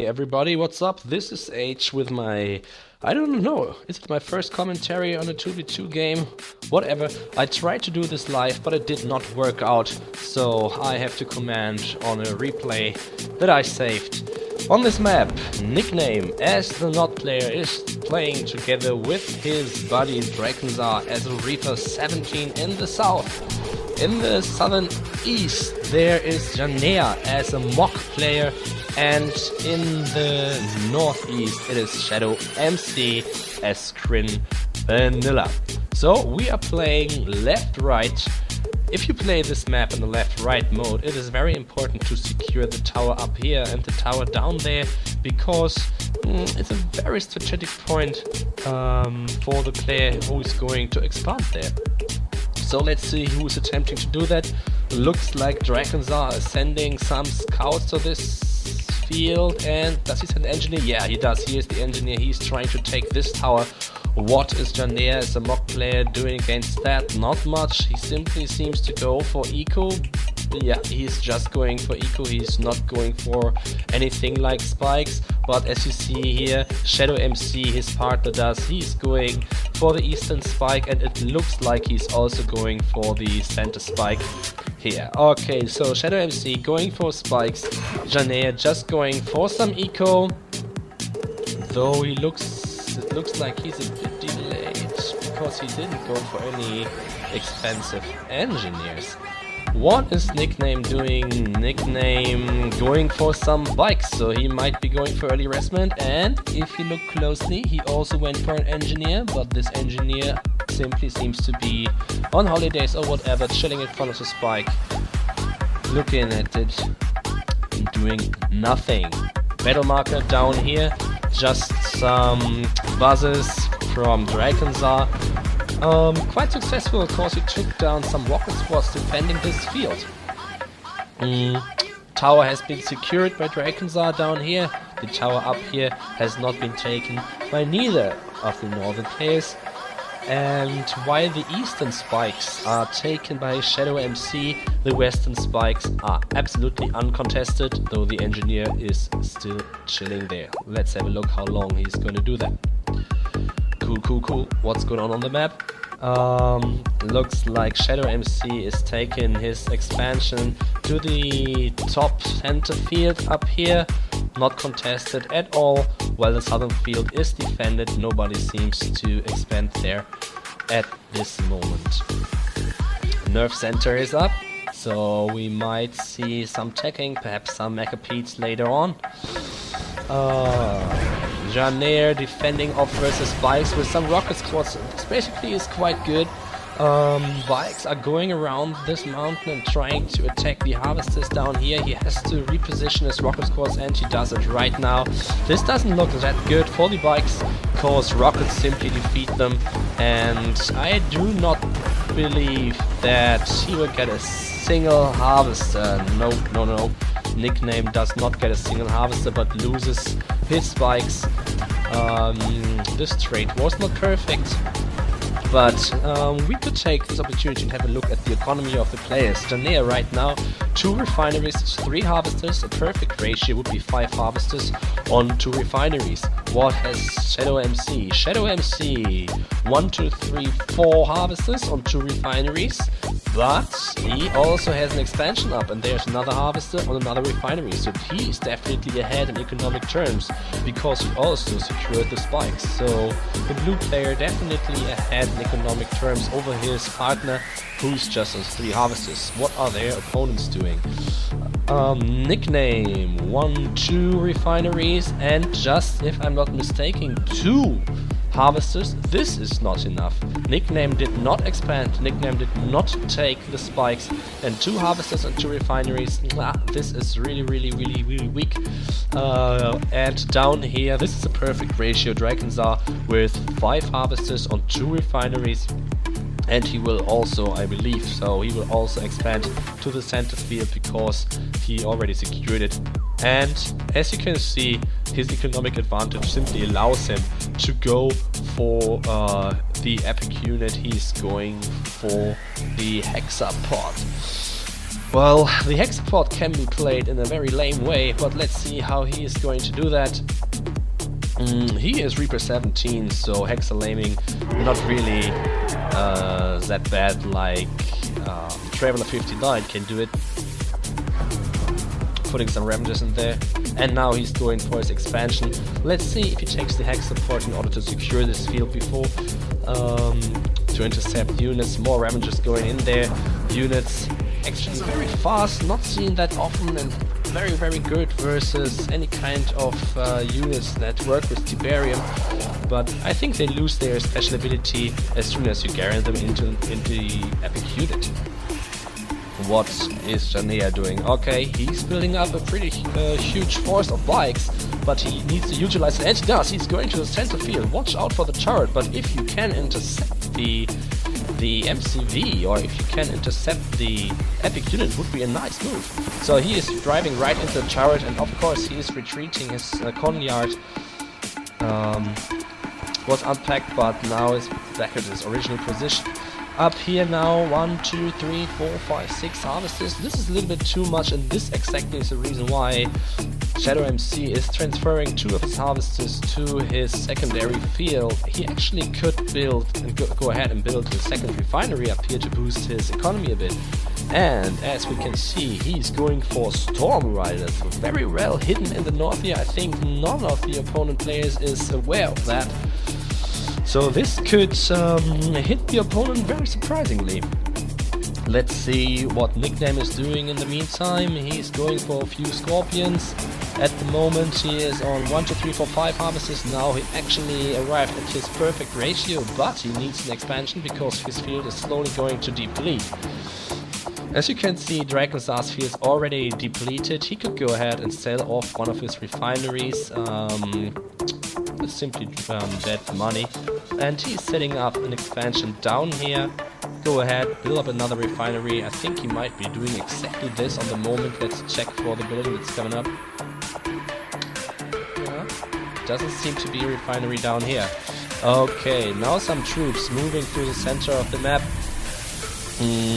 Hey everybody, what's up? This is H with my... I don't know, is it my first commentary on a 2v2 game? Whatever, I tried to do this live, but it did not work out, so I have to comment on a replay that I saved. On this map, Nikname, as the not player, is playing together with his buddy Drakensa as a R17 in the south. In the southern east, there is Janea as a mock player, and in the northeast, it is ShadowMC as Scrin vanilla. So we are playing left-right. If you play this map in the left-right mode, it is very important to secure the tower up here and the tower down there, because it's a very strategic point for the player who is going to expand there. So let's see who's attempting to do that. Looks like Drakensa is sending some scouts to this field. And does he send an engineer? Yeah, he does. He is the engineer. He's trying to take this tower. What is Janea as a mock player doing against that? Not much. He simply seems to go for eco. Yeah, he's just going for eco. He's not going for anything like spikes. But as you see here, ShadowMC, his partner, does. He's going for the eastern spike, and it looks like he's also going for the center spike here. Okay, so ShadowMC going for spikes. Janea just going for some eco. Though it looks like he's a bit delayed, because he didn't go for any expensive engineers. What is Nikname doing? Nikname going for some bikes, so he might be going for early restment, and if you look closely, he also went for an engineer, but this engineer simply seems to be on holidays or whatever, chilling in front of the spike, looking at it, doing nothing. Battle marker down here, just some buzzes from Drakensa. Quite successful, of course. He took down some rocket squads defending this field. Tower has been secured by Drakensa down here. The tower up here has not been taken by neither of the northern players. And while the eastern spikes are taken by ShadowMC, the western spikes are absolutely uncontested, though the engineer is still chilling there. Let's have a look how long he's going to do that. Cool. What's going on the map? Looks like ShadowMC is taking his expansion to the top center field up here. Not contested at all, while the southern field is defended. Nobody seems to expand there at this moment. Nerf center is up, so we might see some tagging, perhaps some megapeats later on. Janea defending off versus bikes with some rocket squads. This basically is quite good. Bikes are going around this mountain and trying to attack the harvesters down here. He has to reposition his rocket squads, and he does it right now. This doesn't look that good for the bikes, because rockets simply defeat them, and I do not believe that he will get a single harvester. No. Nikname does not get a single harvester, but loses his spikes. This trade was not perfect, but we could take this opportunity and have a look at the economy of the players. Janea right now, 2 refineries, 3 harvesters. A perfect ratio would be 5 harvesters on 2 refineries. What has ShadowMC? ShadowMC, 1, 2, 3, 4 harvesters on 2 refineries, but he also has an expansion up, and there's another harvester on another refinery, so he is definitely ahead in economic terms, because he also secured the spikes. So the blue player definitely ahead in economic terms over his partner, who's just on 3 harvesters. What are their opponents doing? Nikname, 1, 2 refineries, and just, if I'm not mistaken, 2 harvesters. This is not enough. Nikname did not expand. Nikname did not take the spikes, and 2 harvesters and 2 refineries. This is really weak. And down here, this is a perfect ratio. Drakensa with 5 harvesters on 2 refineries. And he will also, I believe, so he will also expand to the center field, because he already secured it. And as you can see, his economic advantage simply allows him to go for the epic unit. He's going for the hexapod. Well, the hex support can be played in a very lame way, but let's see how he is going to do that. He is Reaper 17, so hexalaming not really that bad like Traveler 59 can do it. Putting some Ravages in there, and now he's going for his expansion. Let's see if he takes the hex support in order to secure this field before to intercept units. More Ravages going in there. Units actually very fast, not seen that often, and very, very good versus any kind of units that work with Tiberium. But I think they lose their special ability as soon as you guarantee them into the epic unit. What is Janea doing? Okay, he's building up a pretty huge force of bikes, but he needs to utilize it, and he does. He's going to the center field. Watch out for the turret, but if you can intercept the MCV, or if you can intercept the epic unit, would be a nice move. So he is driving right into the turret, and of course he is retreating. His con yard was unpacked, but now is back at his original position. Up here now, 1, 2, 3, 4, 5, 6 harvesters. This is a little bit too much, and this exactly is the reason why ShadowMC is transferring 2 of his harvesters to his secondary field. He actually could build and go ahead and build his second refinery up here to boost his economy a bit. And as we can see, he's going for Storm Riders, very well hidden in the north here. I think none of the opponent players is aware of that. So this could hit the opponent very surprisingly. Let's see what Nikname is doing in the meantime. He's going for a few Scorpions. At the moment he is on 1, 2, 3, 4, 5 harvesters. Now he actually arrived at his perfect ratio, but he needs an expansion because his field is slowly going to deplete. As you can see, Drakensa's field is already depleted. He could go ahead and sell off one of his refineries. Simply dead money, and he's setting up an expansion down here. Go ahead, build up another refinery. I think he might be doing exactly this on the moment. Let's check for the building that's coming up. Yeah, doesn't seem to be a refinery down here. Okay, now some troops moving through the center of the map.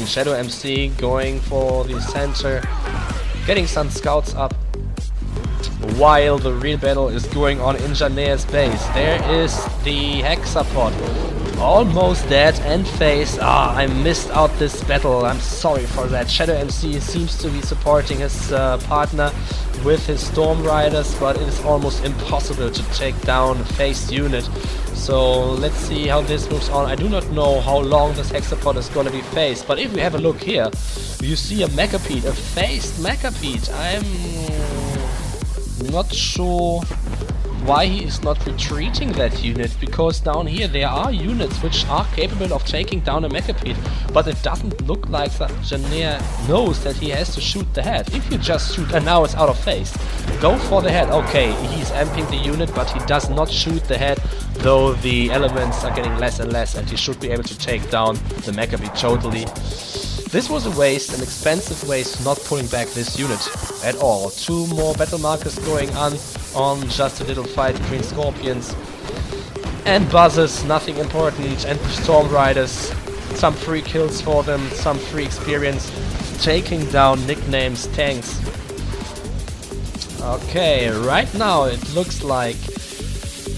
ShadowMC going for the center, getting some scouts up, while the real battle is going on in Janea's base. There is the hex support, almost dead and phase. I missed out this battle, I'm sorry for that. ShadowMC seems to be supporting his partner with his Storm Riders, but it is almost impossible to take down a phased unit. So let's see how this moves on. I do not know how long this hex support is going to be phased, but if we have a look here, you see a Mechapede, a phased Mechapede. I'm not sure why he is not retreating that unit, because down here there are units which are capable of taking down a Mechapede, but it doesn't look like that Janea knows that he has to shoot the head. If you just shoot, and now it's out of phase, go for the head. Okay, he's amping the unit, but he does not shoot the head, though the elements are getting less and less, and he should be able to take down the Mechapede totally. This was a waste, an expensive waste, not pulling back this unit at all. 2 more battle markers going on just a little fight between Scorpions and Buzzes, nothing important, and Storm Riders. Some free kills for them, some free experience, taking down Nikname's tanks. Okay, right now it looks like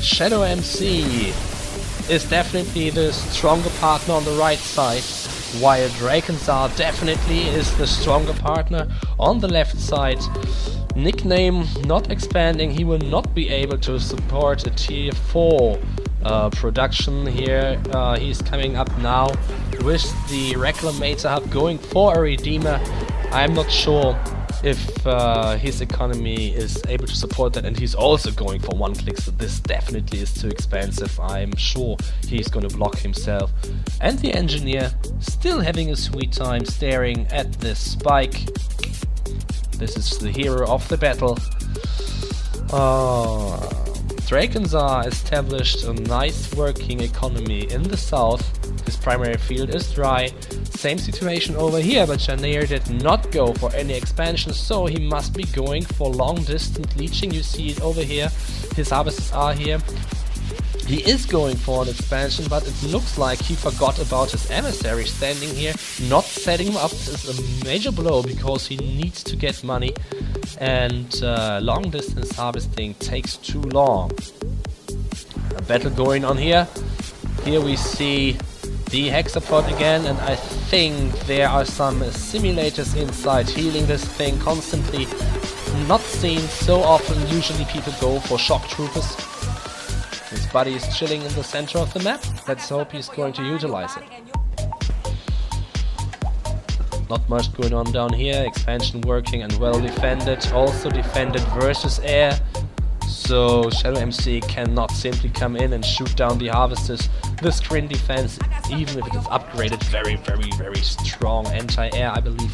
ShadowMC is definitely the stronger partner on the right side, while Drakensa definitely is the stronger partner on the left side. Nikname not expanding, he will not be able to support a tier 4 production here. He's coming up now with the Reclamator hub, going for a Redeemer. I'm not sure if his economy is able to support that, and he's also going for 1 click, so this definitely is too expensive. I'm sure he's gonna block himself. And the engineer still having a sweet time staring at this spike. This is the hero of the battle. Drakensa established a nice working economy in the south. His primary field is dry. Same situation over here, but Janea did not go for any expansion, so he must be going for long distance leeching. You see it over here. His harvesters are here. He is going for an expansion, but it looks like he forgot about his emissary standing here. Not setting him up is a major blow because he needs to get money, and long distance harvesting takes too long. A battle going on here. Here we see the hexapod again, and I think there are some simulators inside healing this thing constantly. Not seen so often. Usually people go for shock troopers. His buddy is chilling in the center of the map. Let's hope he's going to utilize it. Not much going on down here. Expansion working and well defended. Also defended versus air. So ShadowMC cannot simply come in and shoot down the harvesters. The Scrin defense, even if it is upgraded, very strong anti-air, I believe.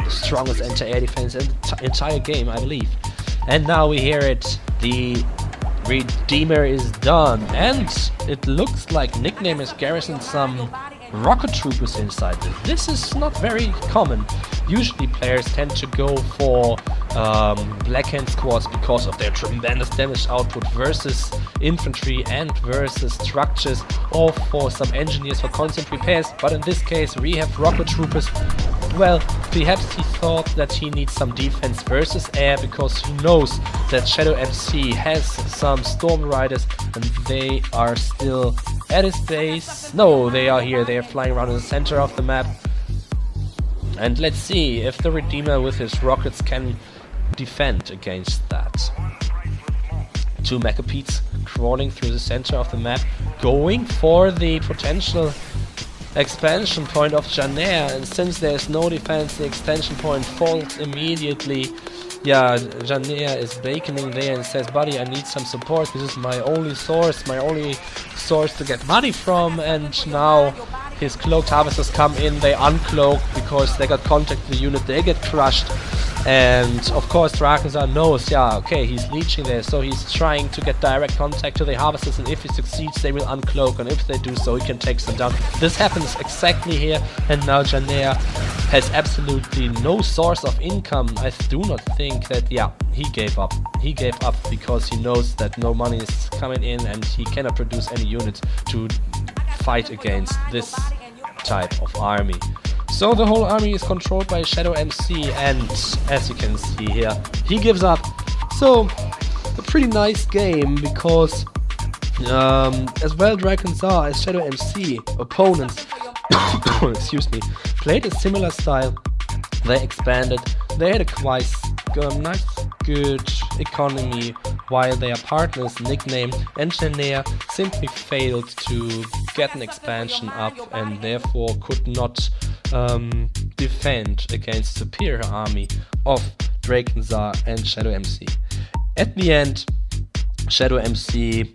The strongest anti-air defense in the entire game, I believe. And now we hear it. The Redeemer is done. And it looks like Nikname has garrisoned some rocket troopers inside this. This is not very common. Usually players tend to go for blackhand squads because of their tremendous damage output versus infantry and versus structures, or for some engineers for constant repairs, but in this case we have rocket troopers. Well, perhaps he thought that he needs some defense versus air because he knows that ShadowMC has some Storm Riders and they are still at his base. No, they are here, they are flying around in the center of the map. And let's see if the Redeemer with his rockets can defend against that. Two Mechapetes crawling through the center of the map, going for the potential expansion point of Janea, and since there's no defense, the extension point falls immediately. Yeah, Janea is baconing there and says, buddy, I need some support, this is my only source to get money from. And now his cloaked harvesters come in, they uncloak because they got contact with the unit, they get crushed. And of course Drakensa knows, yeah, okay, he's leeching there, so he's trying to get direct contact to the harvesters, and if he succeeds they will uncloak, and if they do so he can take them down. This happens exactly here, and now Janea has absolutely no source of income. I do not think that, yeah, he gave up. He gave up because he knows that no money is coming in and he cannot produce any units to fight against this type of army. So the whole army is controlled by ShadowMC, and as you can see here, he gives up. So a pretty nice game because as well Drakensa as ShadowMC opponents excuse me, played a similar style. They expanded, they had a quite nice good economy, while their partners Nikname and Janea simply failed to get an expansion up and therefore could not defend against superior army of Drakensa and ShadowMC. At the end, ShadowMC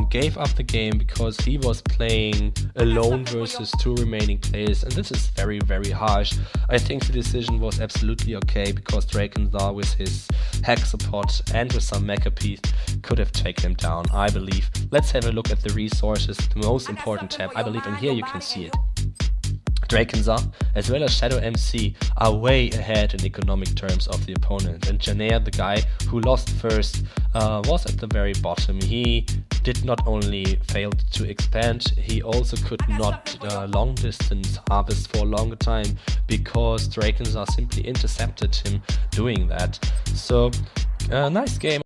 gave up the game because he was playing alone versus two remaining players, and this is very harsh. I think the decision was absolutely okay because Drakensa with his hexapod and with some Mechapetes could have taken him down, I believe. Let's have a look at the resources, the most important tab, I believe, and here you can see it. Drakensa as well as ShadowMC are way ahead in economic terms of the opponent, and Janea, the guy who lost first, was at the very bottom. He did not only fail to expand, he also could not long distance harvest for a longer time because Drakensa simply intercepted him doing that. So nice game.